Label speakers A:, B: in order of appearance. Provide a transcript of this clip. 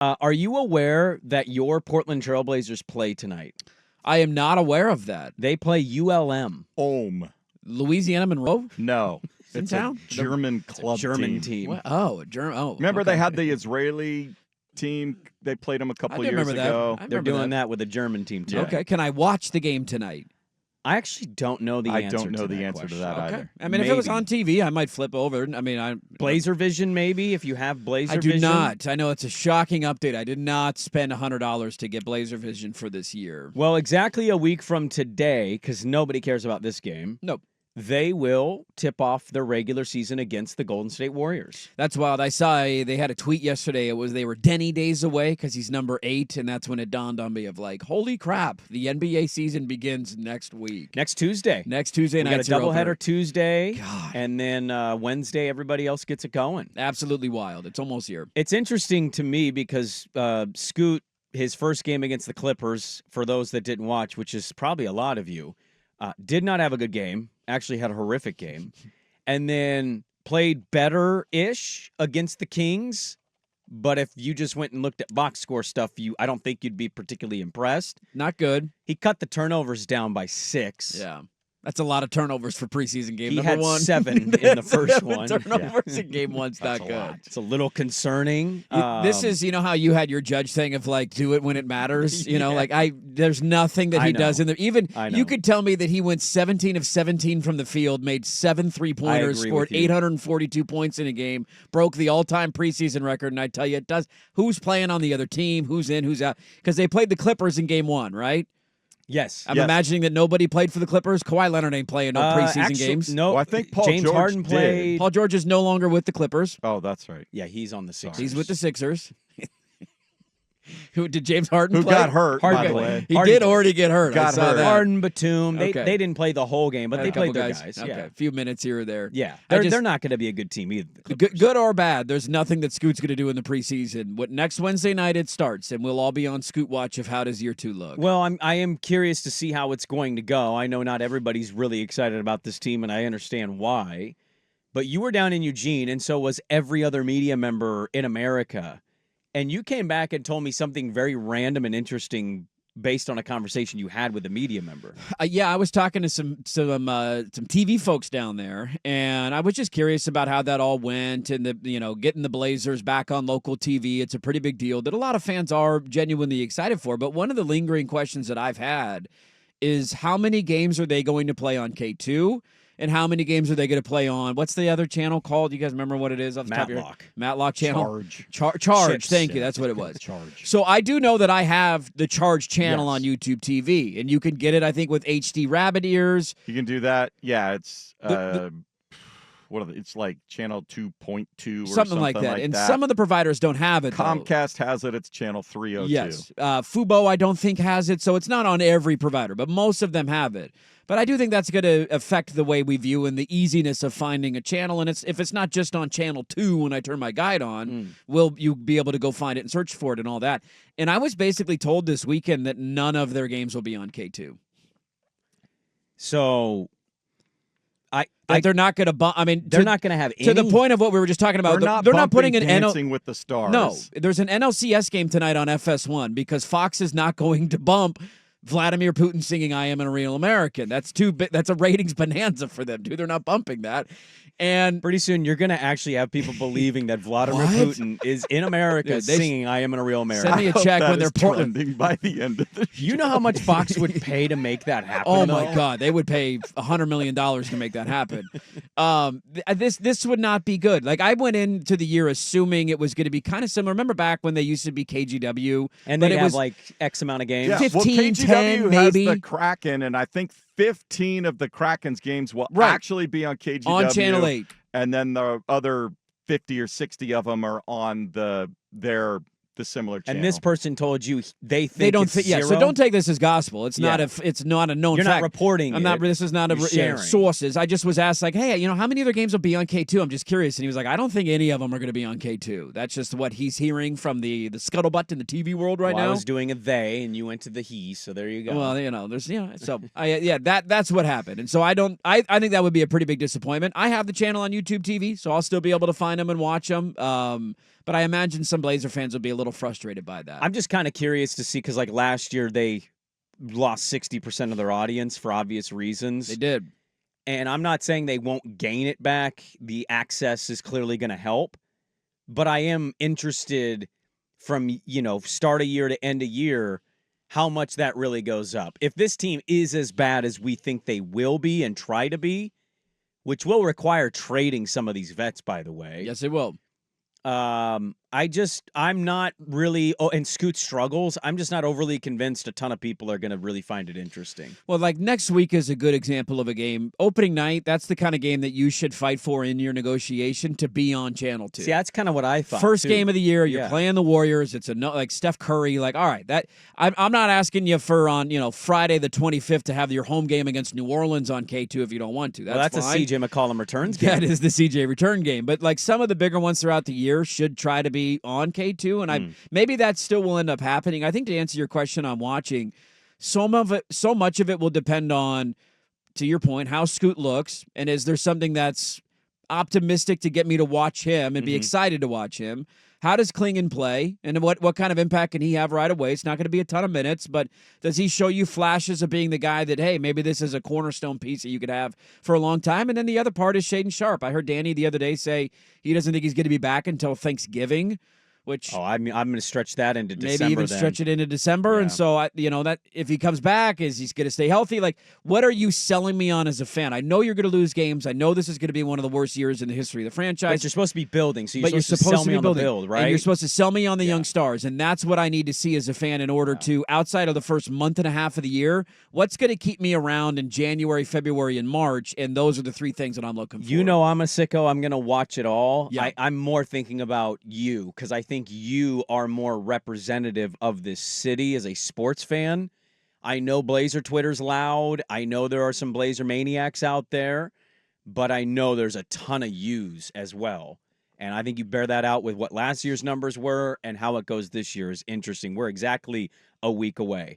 A: Are you aware that your Portland Trailblazers play tonight?
B: I am not aware of that.
A: They play ULM.
B: Louisiana Monroe?
C: No.
B: In
C: It's
B: town?
C: a German club
A: German
C: team.
A: team.
B: Oh, a German. Oh,
C: Remember
B: okay.
C: they had the Israeli team? They played them a couple years
B: remember that.
C: ago.
B: I
A: They're
B: remember
A: doing that with a German team too.
C: Yeah.
B: Okay, can I watch the game tonight?
A: I actually don't know the
C: I
A: answer
C: don't know
A: to
C: the
A: that
C: answer to
A: question.
C: that
B: Okay.
C: either.
B: I mean, if it was
A: Maybe.
B: on TV, I might flip over. I mean,
A: Blazer Vision, maybe, if you have Blazer
B: I do
A: Vision.
B: not. I know it's a shocking update. I did not spend $100 to get Blazer Vision for this year.
A: Well, exactly a week from today, because nobody cares about this game,
B: Nope.
A: they will tip off their regular season against the Golden State Warriors.
B: That's wild. I saw they had a tweet yesterday. It was they were Denny days away because he's number 8, and that's when it dawned on me of like, holy crap, the NBA season begins next week.
A: Next Tuesday.
B: Next Tuesday
A: We
B: night.
A: got a doubleheader Tuesday,
B: God.
A: and then Wednesday everybody else gets it going.
B: Absolutely wild. It's almost here.
A: It's interesting to me because Scoot, his first game against the Clippers, for those that didn't watch, which is probably a lot of you, did not have a good game. Actually had a horrific game. And then played better-ish against the Kings. But if you just went and looked at box score stuff, I don't think you'd be particularly impressed.
B: Not good.
A: He cut the turnovers down by 6.
B: Yeah. That's a lot of turnovers for preseason game.
A: He
B: Number
A: had
B: one.
A: 7 in the first one.
B: Turnovers in game one's not
C: That's a
B: good.
C: lot.
A: It's a little concerning.
B: This is, how you had your judge thing of like, do it when it matters. There's nothing that
A: I
B: he does
A: know.
B: in there. Even
A: I know.
B: you could tell me that he went 17 of 17 from the field, made 7 3-pointers,
A: agree
B: scored
A: with you.
B: 842 points in a game, broke the all-time preseason record. And I tell you, it does. Who's playing on the other team? Who's in? Who's out? Because they played the Clippers in game 1, right?
A: Yes.
B: I'm imagining that nobody played for the Clippers. Kawhi Leonard ain't playing no preseason games.
A: No,
C: Well, I think Paul
A: James
C: George
A: Harden
C: did.
A: played.
B: Paul George is no longer with the Clippers.
C: Oh, that's right.
A: Yeah, he's on the Sixers.
B: He's with the Sixers. Who did James Harden
C: Who
B: play?
C: got hurt, by
A: Harden
C: the
A: played.
C: way.
B: He
A: Harden
B: did
A: played.
B: already get hurt. I
C: Got
B: saw
C: hurt.
B: that.
A: Harden, Batum. They
B: Okay.
A: didn't play the whole game, but
B: Had
A: they
B: a couple
A: played their
B: guys.
A: guys.
B: Okay,
A: Yeah.
B: a few minutes here or there.
A: Yeah.
B: I
A: They're not going to be a good team either. the
B: Good,
A: Clippers.
B: good or bad, there's nothing that Scoot's going to do in the preseason. Next Wednesday night it starts, and we'll all be on Scoot Watch of how does year 2 look.
A: Well, I am curious to see how it's going to go. I know not everybody's really excited about this team, and I understand why. But you were down in Eugene, and so was every other media member in America. And you came back and told me something very random and interesting based on a conversation you had with a media member.
B: Yeah, I was talking to some TV folks down there, and I was just curious about how that all went, and getting the Blazers back on local TV. It's a pretty big deal that a lot of fans are genuinely excited for. But one of the lingering questions that I've had is how many games are they going to play on K2? And how many games are they going to play on? What's the other channel called? You guys remember what it is off the top of your head?
A: Matlock.
B: Matlock channel?
C: Charge.
B: Charge.
A: Chips,
B: Thank you.
A: yeah.
B: That's what it was.
C: Charge.
B: So I do know that I have the Charge channel
A: Yes.
B: on YouTube TV, and you can get it, I think, with HD rabbit ears.
C: You can do that. Yeah, it's it's like channel 2.2 or
B: Something like that. And some of the providers don't have it, though.
C: Comcast has it. It's channel 302.
B: Yes. Fubo, I don't think, has it, so it's not on every provider, but most of them have it. But I do think that's going to affect the way we view and the easiness of finding a channel. And if it's not just on channel 2 when I turn my guide on, will you be able to go find it and search for it and all that? And I was basically told this weekend that none of their games will be on K2.
A: So
B: They're not going to. I mean,
A: they're not going to have any.
B: To the point of what we were just talking about,
C: They're
B: not putting an
C: Dancing with the Stars.
B: No, there's an NLCS game tonight on FS1 because Fox is not going to bump Vladimir Putin singing "I Am a Real American." That's that's a ratings bonanza for them, dude. They're not bumping that. And
A: pretty soon you're going to actually have people believing that Vladimir
B: What?
A: Putin is in America
B: Dude,
A: singing "I Am a Real American."
B: send me a check when they're Portland.
C: trending by the end of the
A: You know how much Fox would pay to make that happen?
B: Oh my
A: though?
B: God, they would pay $100 million to make that happen. This would not be good. Like I went into the year assuming it was going to be kind of similar. Remember back when they used to be KGW,
A: And
B: but
A: they
B: it
A: have
B: was
A: like X amount of games.
C: Yeah,
B: 15,
C: well, KGW
B: 10
C: has
B: maybe.
C: the Kraken, and I think 15 of the Kraken's games will
B: Right.
C: actually be on KGW.
B: on Channel 8.
C: And then the other 50 or 60 of them are on the similar channel.
A: And this person told you they think
B: They don't
A: it's
B: think. Yeah, so
A: zero?
B: don't take this as gospel. It's
A: Yeah.
B: not a known
A: You're
B: fact.
A: not reporting.
B: I'm not.
A: it.
B: This is not
A: You're
B: a
A: sharing.
B: sources. I just was asked like, hey, how many other games will be on K2? I'm just curious, and he was like, I don't think any of them are going to be on K2. That's just what he's hearing from the scuttlebutt in the TV world right
A: Well,
B: now.
A: I was doing a they, and you went to the he, so there you go.
B: Well, there's so that's what happened, and so I think that would be a pretty big disappointment. I have the channel on YouTube TV, so I'll still be able to find them and watch them. But But I imagine some Blazer fans will be a little frustrated by that.
A: I'm just kind of curious to see because, like, last year they lost 60% of their audience for obvious reasons.
B: They did.
A: And I'm not saying they won't gain it back. The access is clearly going to help. But I am interested from, start of year to end of year, how much that really goes up. If this team is as bad as we think they will be and try to be, which will require trading some of these vets, by the way.
B: Yes, it will.
A: I'm not really, and Scoot struggles. I'm just not overly convinced a ton of people are going to really find it interesting.
B: Well, like next week is a good example of a game. Opening night, that's the kind of game that you should fight for in your negotiation to be on Channel 2.
A: See, that's kind of what I thought.
B: First
A: too.
B: game of the year, you're playing the Warriors. It's like Steph Curry. Like, all right, that I'm not asking you for on Friday the 25th to have your home game against New Orleans on K2 if you don't want to. That's
A: fine. A CJ McCollum returns game.
B: That is the CJ return game. But like some of the bigger ones throughout the year should try to be on K2, and maybe that still will end up happening. I think to answer your question on watching, so much of it will depend on, to your point, how Scoot looks, and is there something that's optimistic to get me to watch him and be excited to watch him? How does Klingon play, and what kind of impact can he have right away? It's not going to be a ton of minutes, but does he show you flashes of being the guy that, hey, maybe this is a cornerstone piece that you could have for a long time? And then the other part is Shaden Sharp. I heard Danny the other day say he doesn't think he's going to be back until Thanksgiving. Which
A: I'm going to stretch that into December.
B: Maybe even stretch it into December. Yeah. And so, that if he comes back, is he's going to stay healthy? Like, what are you selling me on as a fan? I know you're going to lose games. I know this is going to be one of the worst years in the history of the franchise.
A: But you're supposed to be building, so you're supposed to sell me on the build, right?
B: And you're supposed to sell me on the young stars, and that's what I need to see as a fan in order to, outside of the first month and a half of the year, what's going to keep me around in January, February, and March, and those are the three things that I'm looking for.
A: I'm a sicko. I'm going to watch it all.
B: Yeah.
A: I'm more thinking about you, because I think you are more representative of this city as a sports fan. I know Blazer Twitter's loud. I know there are some Blazer maniacs out there, but I know there's a ton of yous as well. And I think you bear that out with what last year's numbers were and how it goes this year is interesting. We're exactly a week away.